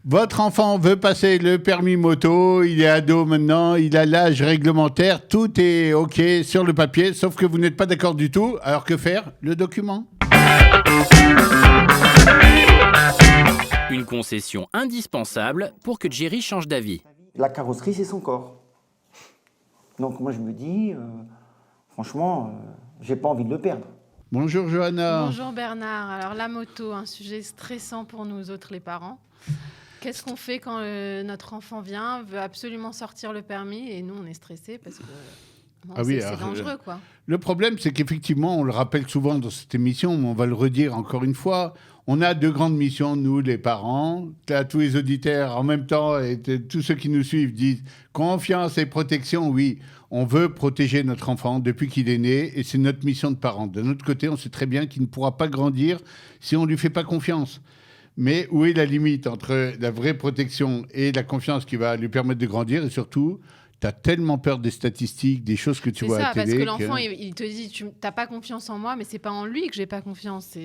Votre enfant veut passer le permis moto, il est ado maintenant, il a l'âge réglementaire, tout est OK sur le papier, sauf que vous n'êtes pas d'accord du tout. Alors que faire? Le document. Une concession indispensable pour que Jerry change d'avis. La carrosserie, c'est son corps. Donc moi, je me dis, franchement, j'ai pas envie de le perdre. Bonjour Johanna. Bonjour Bernard. Alors la moto, un sujet stressant pour nous autres les parents. Qu'est-ce qu'on fait quand notre enfant veut absolument sortir le permis et nous on est stressés parce que c'est dangereux quoi. Le problème c'est qu'effectivement, on le rappelle souvent dans cette émission, mais on va le redire encore une fois, on a deux grandes missions, nous les parents, tous les auditeurs en même temps et tous ceux qui nous suivent disent confiance et protection, oui. On veut protéger notre enfant depuis qu'il est né et c'est notre mission de parents. D'un autre côté, on sait très bien qu'il ne pourra pas grandir si on ne lui fait pas confiance. Mais où est la limite entre la vraie protection et la confiance qui va lui permettre de grandir? Et surtout, tu as tellement peur des statistiques, des choses que tu vois à la télé. C'est ça, parce que l'enfant, il te dit, tu n'as pas confiance en moi, mais c'est pas en lui que j'ai pas confiance.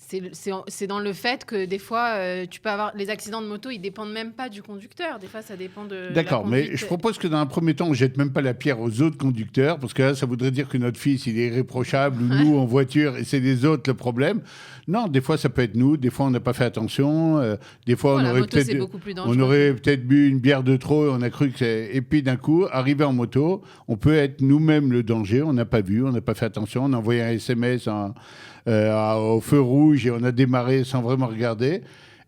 C'est dans le fait que des fois, tu peux avoir les accidents de moto, ils dépendent même pas du conducteur. Des fois, ça dépend de. D'accord, mais je propose que dans un premier temps, on jette même pas la pierre aux autres conducteurs, parce que là, ça voudrait dire que notre fils, il est irréprochable, ou nous en voiture, et c'est les autres le problème. Non, des fois, ça peut être nous. Des fois, on n'a pas fait attention. Des fois, on aurait peut-être bu une bière de trop, et on a cru que c'est. Et puis d'un coup, arrivé en moto, on peut être nous-mêmes le danger. On n'a pas vu, on n'a pas fait attention. On a envoyé un SMS au feu rouge et on a démarré sans vraiment regarder.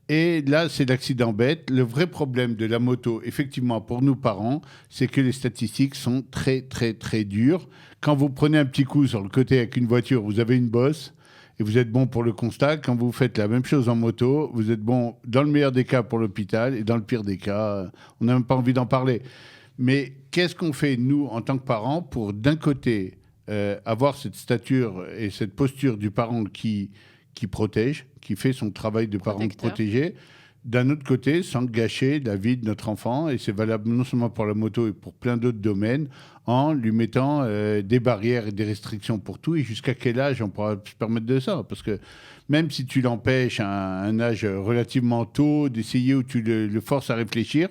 Et là, c'est l'accident bête. Le vrai problème de la moto, effectivement, pour nous parents, c'est que les statistiques sont très, très, très dures. Quand vous prenez un petit coup sur le côté avec une voiture, vous avez une bosse et vous êtes bon pour le constat. Quand vous faites la même chose en moto, vous êtes bon dans le meilleur des cas pour l'hôpital et dans le pire des cas, on n'a même pas envie d'en parler. Mais qu'est-ce qu'on fait, nous, en tant que parents, pour d'un côté avoir cette stature et cette posture du parent qui protège, qui fait son travail de parent de protéger, d'un autre côté, sans gâcher la vie de notre enfant, et c'est valable non seulement pour la moto et pour plein d'autres domaines, en lui mettant des barrières et des restrictions pour tout, et jusqu'à quel âge on pourra se permettre de ça? Parce que même si tu l'empêches à un âge relativement tôt d'essayer ou tu le forces à réfléchir,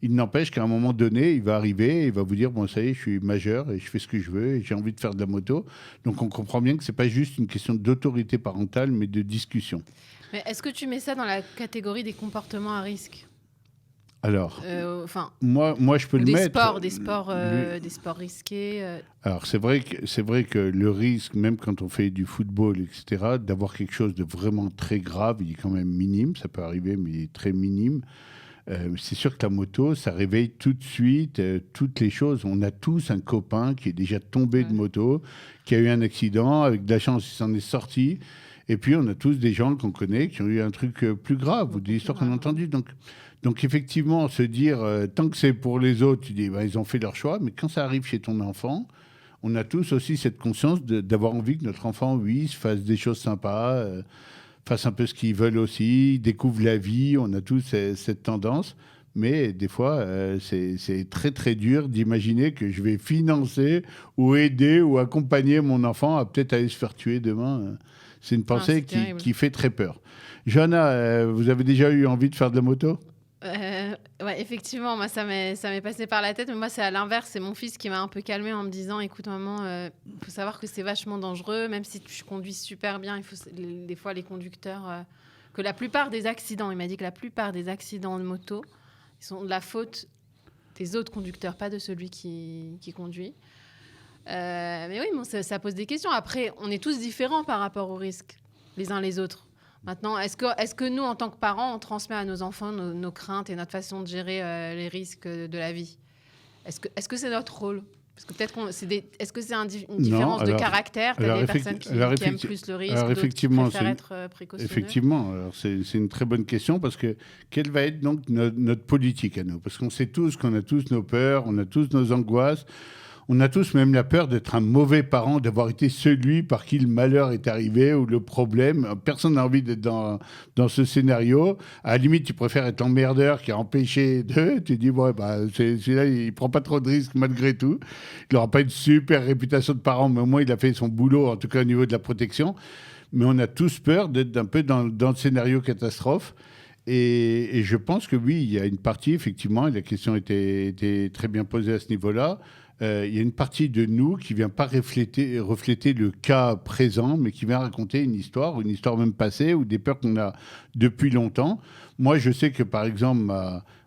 il n'empêche qu'à un moment donné, il va arriver et il va vous dire « Bon, ça y est, je suis majeur et je fais ce que je veux et j'ai envie de faire de la moto. » Donc, on comprend bien que ce n'est pas juste une question d'autorité parentale, mais de discussion. Mais est-ce que tu mets ça dans la catégorie des comportements à risque? Alors, moi, je peux le mettre. Des sports risqués. Alors, c'est vrai que le risque, même quand on fait du football, etc., d'avoir quelque chose de vraiment très grave, il est quand même minime. Ça peut arriver, mais il est très minime. C'est sûr que la moto, ça réveille tout de suite toutes les choses. On a tous un copain qui est déjà tombé de moto, qui a eu un accident, avec de la chance, il s'en est sorti. Et puis, on a tous des gens qu'on connaît qui ont eu un truc plus grave, ou des histoires qu'on a entendues. Donc, effectivement, se dire, tant que c'est pour les autres, tu dis, ils ont fait leur choix. Mais quand ça arrive chez ton enfant, on a tous aussi cette conscience d'avoir envie que notre enfant, oui, se fasse des choses sympas, fassent un peu ce qu'ils veulent aussi, découvrent la vie, on a tous cette tendance. Mais des fois, c'est très, très dur d'imaginer que je vais financer ou aider ou accompagner mon enfant à peut-être aller se faire tuer demain. C'est une pensée qui fait très peur. Johanna, vous avez déjà eu envie de faire de la moto ? Ouais, effectivement, moi ça m'est passé par la tête, mais moi c'est à l'inverse, c'est mon fils qui m'a un peu calmée en me disant écoute maman, faut savoir que c'est vachement dangereux, même si tu conduis super bien, des fois les conducteurs, que la plupart des accidents, il m'a dit que la plupart des accidents de moto, ils sont de la faute des autres conducteurs, pas de celui qui conduit. Mais oui, bon, ça pose des questions. Après, on est tous différents par rapport aux risques, les uns les autres. Maintenant, est-ce que nous, en tant que parents, on transmet à nos enfants nos craintes et notre façon de gérer les risques de la vie? Est-ce que c'est notre rôle? Parce que peut-être est-ce que c'est une différence de caractère? Tu as des personnes qui aiment plus le risque, d'autres qui préfèrent être précautionneux. Effectivement, alors c'est une très bonne question parce que quelle va être donc notre politique à nous? Parce qu'on sait tous qu'on a tous nos peurs, on a tous nos angoisses. On a tous même la peur d'être un mauvais parent, d'avoir été celui par qui le malheur est arrivé ou le problème. Personne n'a envie d'être dans ce scénario. À la limite, tu préfères être l'emmerdeur qui a empêché de... Tu dis, celui-là, il ne prend pas trop de risques malgré tout. Il n'aura pas une super réputation de parent, mais au moins, il a fait son boulot, en tout cas au niveau de la protection. Mais on a tous peur d'être un peu dans le scénario catastrophe. Et je pense que oui, il y a une partie, effectivement, et la question était très bien posée à ce niveau-là, il y a une partie de nous qui ne vient pas refléter le cas présent, mais qui vient raconter une histoire même passée, ou des peurs qu'on a depuis longtemps. Moi, je sais que, par exemple,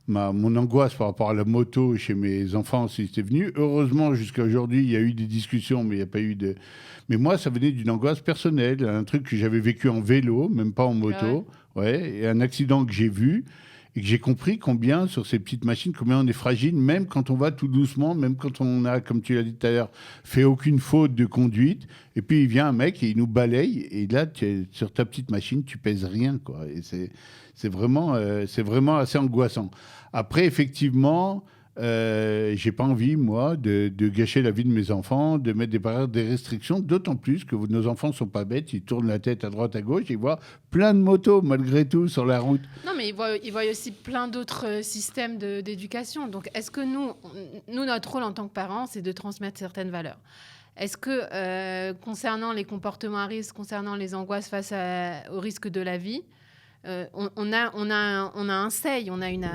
mon angoisse par rapport à la moto chez mes enfants, si c'était venu, heureusement, jusqu'à aujourd'hui, il y a eu des discussions, mais il n'y a pas eu de... Mais moi, ça venait d'une angoisse personnelle, un truc que j'avais vécu en vélo, même pas en moto, ouais, et un accident que j'ai vu, et que j'ai compris combien, sur ces petites machines, combien on est fragile, même quand on va tout doucement, même quand on a, comme tu l'as dit tout à l'heure, fait aucune faute de conduite. Et puis, il vient un mec et il nous balaye. Et là, sur ta petite machine, tu pèses rien, quoi. Et c'est vraiment assez angoissant. Après, effectivement, j'ai pas envie, moi, de gâcher la vie de mes enfants, de mettre des barrières, des restrictions, d'autant plus que nos enfants sont pas bêtes, ils tournent la tête à droite, à gauche, ils voient plein de motos, malgré tout, sur la route. Non, mais ils voient aussi plein d'autres systèmes d'éducation. Donc, est-ce que nous, notre rôle en tant que parents, c'est de transmettre certaines valeurs? Est-ce que, concernant les comportements à risque, concernant les angoisses face au risque de la vie, on a un seuil, on a une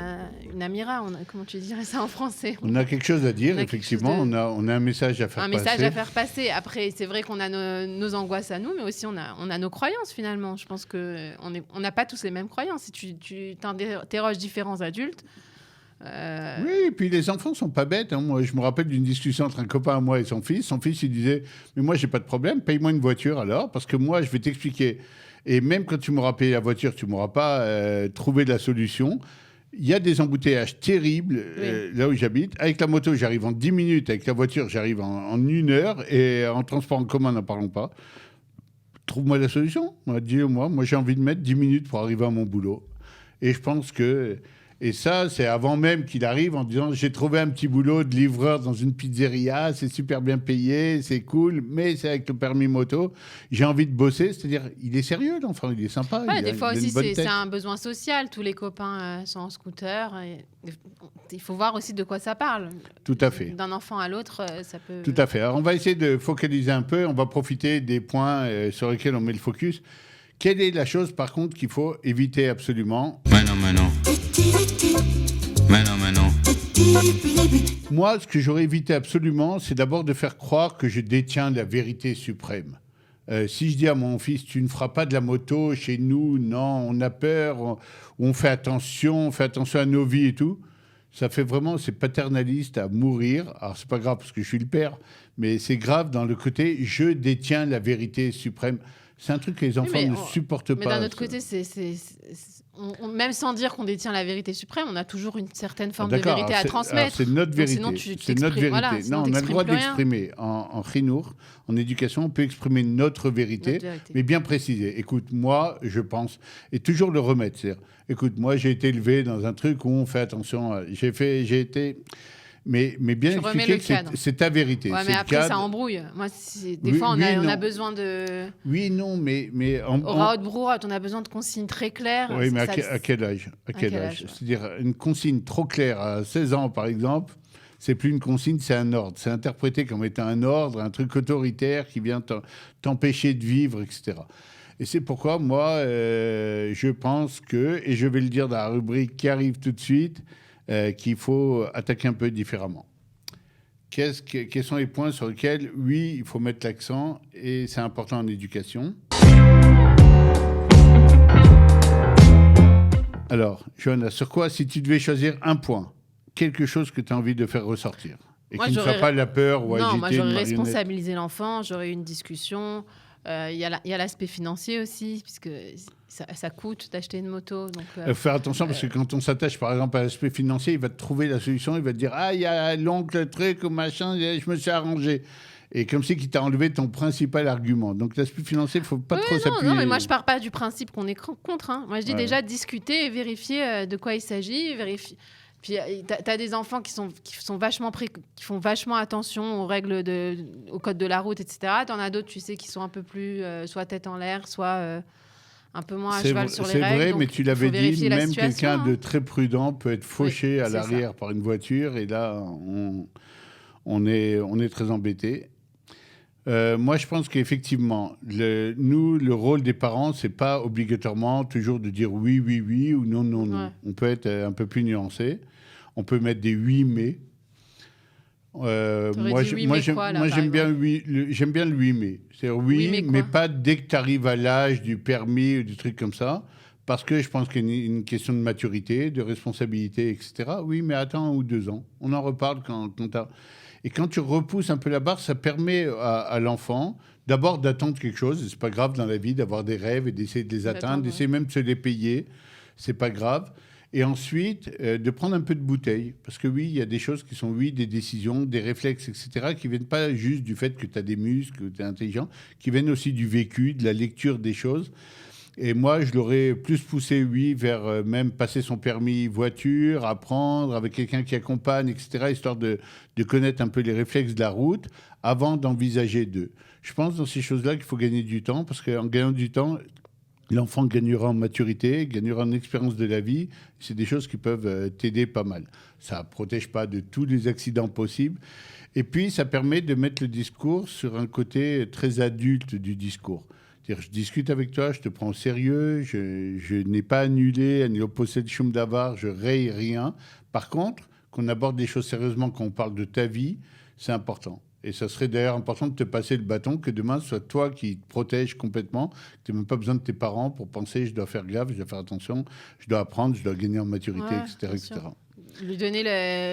amira, comment tu dirais ça en français? On a quelque chose à dire, effectivement, on a un message à faire passer. Un message à faire passer. Après, c'est vrai qu'on a nos angoisses à nous, mais aussi on a nos croyances, finalement. Je pense qu'on n'a pas tous les mêmes croyances. Si tu t'interroges différents adultes... Oui, et puis les enfants sont pas bêtes. Hein. Moi, je me rappelle d'une discussion entre un copain à moi et son fils. Son fils, il disait « Mais moi, j'ai pas de problème, paye-moi une voiture alors, parce que moi, je vais t'expliquer. Et même quand tu m'auras payé la voiture, tu m'auras pas trouvé de la solution. Il y a des embouteillages terribles là où j'habite. Avec la moto, j'arrive en 10 minutes. Avec la voiture, j'arrive en 1 heure. Et en transport en commun, n'en parlons pas. Trouve-moi la solution. Moi, j'ai envie de mettre 10 minutes pour arriver à mon boulot. Et je pense que... Et ça, c'est avant même qu'il arrive en disant « J'ai trouvé un petit boulot de livreur dans une pizzeria, c'est super bien payé, c'est cool, mais c'est avec le permis moto. J'ai envie de bosser. » C'est-à-dire, il est sérieux, l'enfant, il est sympa. Ouais, des fois aussi, c'est un besoin social. Tous les copains sont en scooter. Il faut voir aussi de quoi ça parle. Tout à fait. D'un enfant à l'autre, ça peut... Tout à fait. Alors, on va essayer de focaliser un peu. On va profiter des points sur lesquels on met le focus. Quelle est la chose, par contre, qu'il faut éviter absolument? Maintenant. Moi, ce que j'aurais évité absolument, c'est d'abord de faire croire que je détiens la vérité suprême. Si je dis à mon fils, tu ne feras pas de la moto chez nous, non, on a peur, on fait attention à nos vies et tout, ça fait vraiment, c'est paternaliste à mourir. Alors, c'est pas grave parce que je suis le père, mais c'est grave dans le côté, je détiens la vérité suprême. C'est un truc que les enfants ne supportent pas. Mais d'un autre côté, même sans dire qu'on détient la vérité suprême, on a toujours une certaine forme de vérité à transmettre. C'est notre vérité. Sinon, c'est notre vérité. Voilà, non, on a le droit d'exprimer. En chinour, en éducation, on peut exprimer notre vérité, mais bien préciser. Écoute, moi, je pense, et toujours le remettre. C'est-à-dire, écoute, moi, j'ai été élevé dans un truc où on fait attention. J'ai été... Mais bien expliquer que c'est ta vérité. Ouais, mais après, ça embrouille. Moi, des fois, on a besoin de... Oui, non, mais... Au raot de brouhaha, on a besoin de consignes très claires. Oui, mais à quel âge? C'est-à-dire, une consigne trop claire à 16 ans, par exemple, c'est plus une consigne, c'est un ordre. C'est interprété comme étant un ordre, un truc autoritaire qui vient t'empêcher de vivre, etc. Et c'est pourquoi, moi, je pense que, et je vais le dire dans la rubrique qui arrive tout de suite, qu'il faut attaquer un peu différemment. Quels sont les points sur lesquels, oui, il faut mettre l'accent, et c'est important en éducation. Alors, Johanna, sur quoi, si tu devais choisir un point, quelque chose que tu as envie de faire ressortir, et qui ne soit pas la peur ou agiter une marionnette? Non, moi, j'aurais responsabilisé l'enfant, j'aurais eu une discussion. Il y a l'aspect financier aussi, puisque ça coûte d'acheter une moto. Donc, faire attention, parce que quand on s'attache, par exemple, à l'aspect financier, il va te trouver la solution, il va te dire « Ah, il y a l'oncle, le truc, machin, je me suis arrangé ». Et comme si qu'il t'a enlevé ton principal argument. Donc l'aspect financier, il ne faut pas trop s'appuyer. Non, mais moi, je ne pars pas du principe qu'on est contre. Hein. Moi, je dis déjà discuter et vérifier de quoi il s'agit, Puis tu as des enfants qui font vachement attention aux règles, au code de la route, etc. Tu en as d'autres, tu sais, qui sont un peu plus soit tête en l'air, soit un peu moins à cheval sur les règles. C'est vrai, mais tu l'avais dit, même quelqu'un de hein. très prudent peut être fauché à l'arrière par une voiture. Et là, on est très embêté. Moi, je pense qu'effectivement, le rôle des parents, c'est pas obligatoirement toujours de dire oui, oui, oui ou non, non, non. Ouais. On peut être un peu plus nuancé. On peut mettre des oui, mais. T'aurais dit oui, mais quoi, là, par j'aime bien, exemple j'aime bien le oui, mais. C'est-à-dire oui, Oui, mais mais quoi pas dès que tu arrives à l'âge du permis ou du truc comme ça. Parce que je pense qu'il y a une question de maturité, de responsabilité, etc. Oui, mais attends 1 ou 2 ans. On en reparle quand t'as. Et quand tu repousses un peu la barre, ça permet à l'enfant d'abord d'attendre quelque chose. Et c'est pas grave dans la vie d'avoir des rêves et d'essayer de les atteindre, D'attendre, ouais. d'essayer même de se les payer. C'est pas grave. Et ensuite, de prendre un peu de bouteille. Parce que oui, il y a des choses qui sont, oui, des décisions, des réflexes, etc., qui viennent pas juste du fait que tu as des muscles, que tu es intelligent, qui viennent aussi du vécu, de la lecture des choses. Et moi, je l'aurais plus poussé, oui, vers même passer son permis voiture, apprendre avec quelqu'un qui accompagne, etc., histoire de connaître un peu les réflexes de la route avant d'envisager d'eux. Je pense dans ces choses-là qu'il faut gagner du temps, parce qu'en gagnant du temps, l'enfant gagnera en maturité, gagnera en expérience de la vie. C'est des choses qui peuvent t'aider pas mal. Ça ne protège pas de tous les accidents possibles. Et puis, ça permet de mettre le discours sur un côté très adulte du discours. C'est-à-dire, je discute avec toi, je te prends au sérieux, je n'ai pas annulé, possession d'avoir, je raye rien. Par contre, qu'on aborde des choses sérieusement quand on parle de ta vie, c'est important. Et ça serait d'ailleurs important de te passer le bâton, que demain, ce soit toi qui te protège complètement, que tu n'aies même pas besoin de tes parents pour penser, je dois faire gaffe, je dois faire attention, je dois apprendre, je dois gagner en maturité, Ouais, etc., bien etc. sûr. Lui donner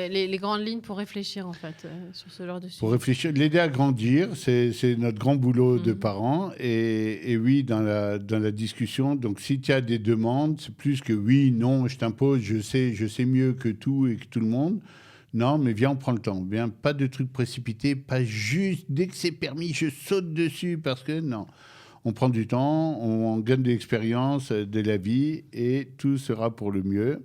les grandes lignes pour réfléchir, en fait, sur ce genre de sujet. Pour réfléchir, l'aider à grandir, c'est notre grand boulot de Mhm. parents. Et oui, dans la discussion, donc si tu as des demandes, c'est plus que oui, non, je t'impose, je sais mieux que tout et que tout le monde. Non, mais viens, on prend le temps. Viens, pas de trucs précipités, pas juste dès que c'est permis, je saute dessus parce que non. On prend du temps, on gagne de l'expérience, de la vie et tout sera pour le mieux.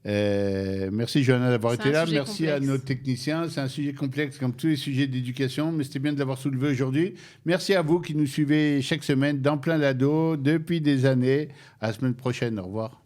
Merci Johanna d'avoir C'est été un là. sujet Merci à complexe. nos techniciens. C'est un sujet complexe comme tous les sujets d'éducation, mais c'était bien de l'avoir soulevé aujourd'hui. Merci à vous qui nous suivez chaque semaine dans plein lado depuis des années. À la semaine prochaine. Au revoir.